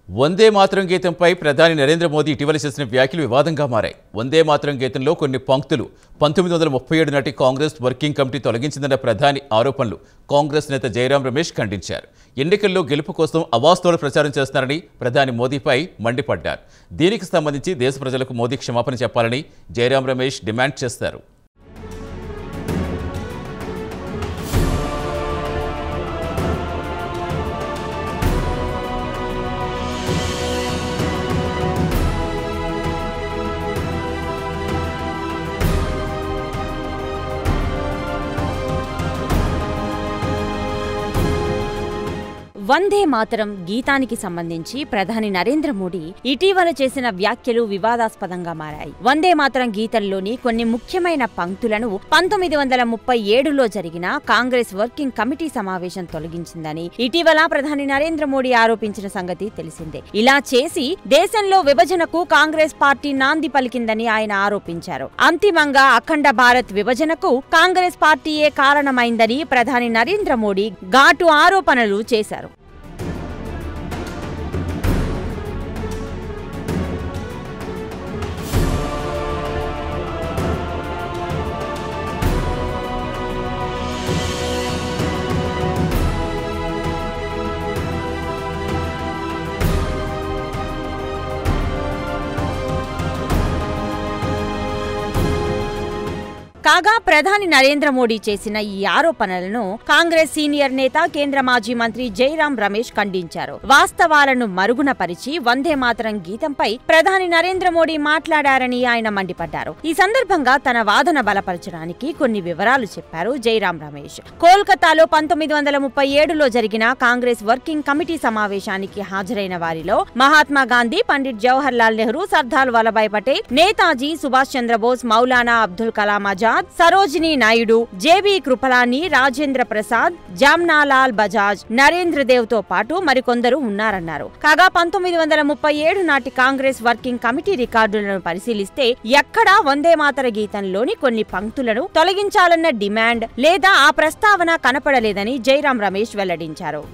వందే మాతరం గీతంపై ప్రధాని నరేంద్ర మోదీ ఇటీవల చేసిన వ్యాఖ్యలు వివాదంగా మారాయి. వందే మాతరం గీతంలో కొన్ని పంక్తులు 1937 నాటి కాంగ్రెస్ వర్కింగ్ కమిటీ తొలగించిందన్న ప్రధాని ఆరోపణలు కాంగ్రెస్ నేత జైరాం రమేష్ ఖండించారు. ఎన్నికల్లో గెలుపు కోసం అవాస్తవాలు ప్రచారం చేస్తున్నారని ప్రధాని మోదీపై మండిపడ్డారు. దీనికి సంబంధించి దేశ ప్రజలకు మోదీ క్షమాపణ చెప్పాలని జైరాం రమేష్ డిమాండ్ చేశారు. వందే మాతరం గీతానికి సంబంధించి ప్రధాని నరేంద్ర మోడీ ఇటీవల చేసిన వ్యాఖ్యలు వివాదాస్పదంగా మారాయి. వందే మాతరం గీతంలోని కొన్ని ముఖ్యమైన పంక్తులను 1937లో జరిగిన కాంగ్రెస్ వర్కింగ్ కమిటీ సమావేశం తొలగించిందని ఇటీవల ప్రధాని నరేంద్ర మోడీ ఆరోపించిన సంగతి తెలిసిందే. ఇలా చేసి దేశంలో విభజనకు కాంగ్రెస్ పార్టీ నాంది పలికిందని ఆయన ఆరోపించారు. అంతిమంగా అఖండ భారత్ విభజనకు కాంగ్రెస్ పార్టీయే కారణమైందని ప్రధాని నరేంద్ర మోడీ ఘాటు ఆరోపణలు చేశారు. కాగా ప్రధాని నరేంద్ర మోడీ చేసిన ఈ ఆరోపణలను కాంగ్రెస్ సీనియర్ నేత కేంద్ర మాజీ మంత్రి జైరాం రమేష్ ఖండించారు. వాస్తవాలను మరుగున పరిచి వందే మాతరం గీతంపై ప్రధాని నరేంద్ర మోడీ మాట్లాడారని ఆయన మండిపడ్డారు. ఈ సందర్భంగా తన వాదన బలపరచడానికి కొన్ని వివరాలు చెప్పారు జైరాం రమేష్. కోల్కతాలో 1937లో జరిగిన కాంగ్రెస్ వర్కింగ్ కమిటీ సమావేశానికి హాజరైన వారిలో మహాత్మా గాంధీ, పండిట్ జవహర్ లాల్ నెహ్రూ, సర్దార్ వల్లభాయ్ పటేల్, నేతాజీ సుభాష్ చంద్రబోస్, మౌలానా అబ్దుల్ కలాం ఆజాద్, సరోజినీ నాయుడు, జేబీ కృపలాని, రాజేంద్ర ప్రసాద్, జామ్నాలాల్ బజాజ్, నరేంద్ర దేవ్ తో పాటు మరికొందరు ఉన్నారన్నారు. కాగా 1937 నాటి కాంగ్రెస్ వర్కింగ్ కమిటీ రికార్డులను పరిశీలిస్తే ఎక్కడా వందే మాతర గీతంలోని కొన్ని పంక్తులను తొలగించాలన్న డిమాండ్ లేదా ఆ ప్రస్తావన కనపడలేదని జైరాం రమేష్ వెల్లడించారు.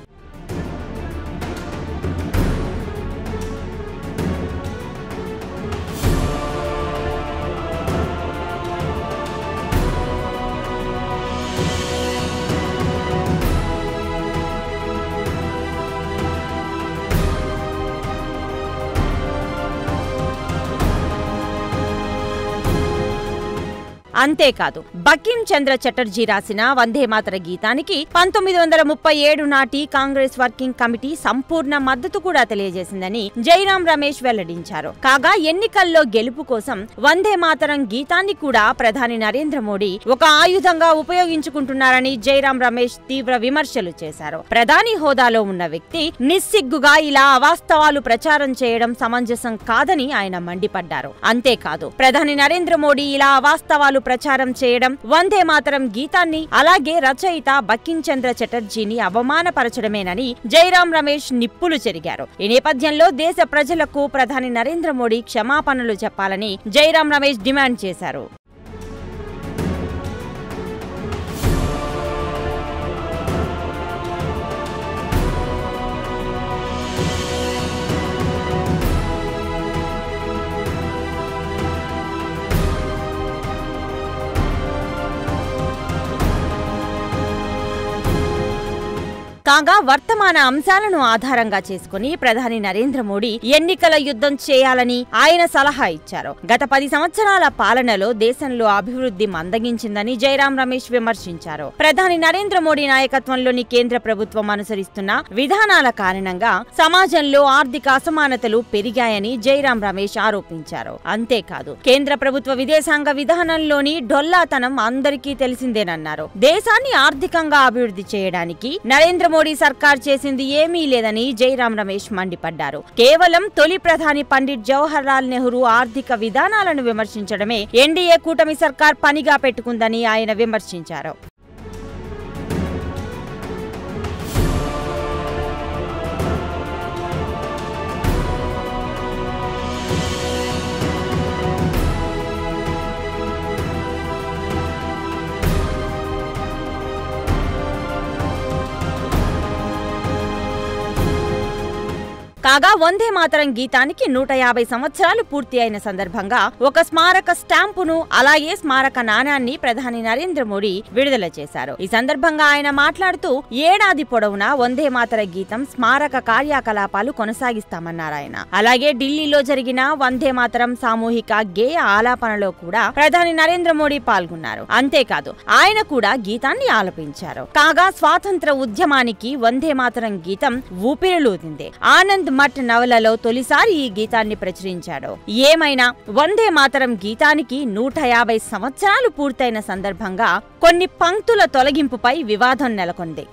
అంతేకాదు, బకిం చంద్ర చటర్జీ రాసిన వందేమాతర గీతానికి 1937 నాటి కాంగ్రెస్ వర్కింగ్ కమిటీ సంపూర్ణ మద్దతు కూడా తెలియజేసిందని జైరాం రమేష్ వెల్లడించారు. కాగా ఎన్నికల్లో గెలుపు కోసం వందే మాతరం గీతాన్ని కూడా ప్రధాని నరేంద్ర మోడీ ఒక ఆయుధంగా ఉపయోగించుకుంటున్నారని జైరాం రమేష్ తీవ్ర విమర్శలు చేశారు. ప్రధాని హోదాలో ఉన్న వ్యక్తి నిస్సిగ్గుగా ఇలా అవాస్తవాలు ప్రచారం చేయడం సమంజసం కాదని ఆయన మండిపడ్డారు. అంతేకాదు, ప్రధాని నరేంద్ర మోడీ ఇలా అవాస్తవాలు ప్రచారం చేయడం, వందే మాతరం గీతాన్ని అలాగే రచయిత బకిం చంద్ర చటర్జీని అవమానపరచడమేనని జైరాం రమేష్ నిప్పులు చెరిగారు. ఈ నేపథ్యంలో దేశ ప్రజలకు ప్రధాని నరేంద్ర మోడీ క్షమాపణలు చెప్పాలని జైరాం రమేష్ డిమాండ్ చేశారు. కాగా వర్తమాన అంశాలను ఆధారంగా చేసుకుని ప్రధాని నరేంద్ర మోడీ ఎన్నికల యుద్ధం చేయాలని ఆయన సలహా ఇచ్చారు. గత 10 సంవత్సరాల పాలనలో దేశంలో అభివృద్ధి మందగించిందని జైరాం రమేష్ విమర్శించారు. ప్రధాని నరేంద్ర మోడీ నాయకత్వంలోని కేంద్ర ప్రభుత్వం అనుసరిస్తున్న విధానాల కారణంగా సమాజంలో ఆర్థిక అసమానతలు పెరిగాయని జైరాం రమేష్ ఆరోపించారు. అంతేకాదు, కేంద్ర ప్రభుత్వ విదేశాంగ విధానంలోని ఢొల్లాతనం అందరికీ తెలిసిందేనన్నారు. దేశాన్ని ఆర్థికంగా అభివృద్ధి చేయడానికి నరేంద్ర మోడీ సర్కార్ చేసింది ఏమీ లేదని జైరాం రమేష్ మండిపడ్డారు. కేవలం తొలి ప్రధాని పండిట్ జవహర్ లాల్ నెహ్రూ ఆర్థిక విధానాలను విమర్శించడమే ఎన్డీఏ కూటమి సర్కార్ పనిగా పెట్టుకుందని ఆయన విమర్శించారు. కాగా వందే మాతరం గీతానికి 150 సంవత్సరాలు పూర్తి అయిన సందర్భంగా ఒక స్మారక స్టాంపును అలాగే స్మారక నాణాన్ని ప్రధాని నరేంద్ర మోడీ విడుదల చేశారు. ఈ సందర్భంగా ఆయన మాట్లాడుతూ ఏడాది పొడవునా వందే మాతర గీతం స్మారక కార్యకలాపాలు కొనసాగిస్తామన్నారు ఆయన. అలాగే ఢిల్లీలో జరిగిన వందే మాతరం సామూహిక గేయ ఆలాపనలో కూడా ప్రధాని నరేంద్ర మోడీ పాల్గొన్నారు. అంతేకాదు ఆయన కూడా గీతాన్ని ఆలపించారు. కాగా స్వాతంత్ర ఉద్యమానికి వందే మాతరం గీతం ఊపిరిలూదింది. ఆనంద్ మఠ్ నవలలో తొలిసారి ఈ గీతాన్ని ప్రచురించాడు. ఏమైనా వందే మాతరం గీతానికి 150 సంవత్సరాలు పూర్తయిన సందర్భంగా కొన్ని పంక్తుల తొలగింపుపై వివాదం నెలకొంది.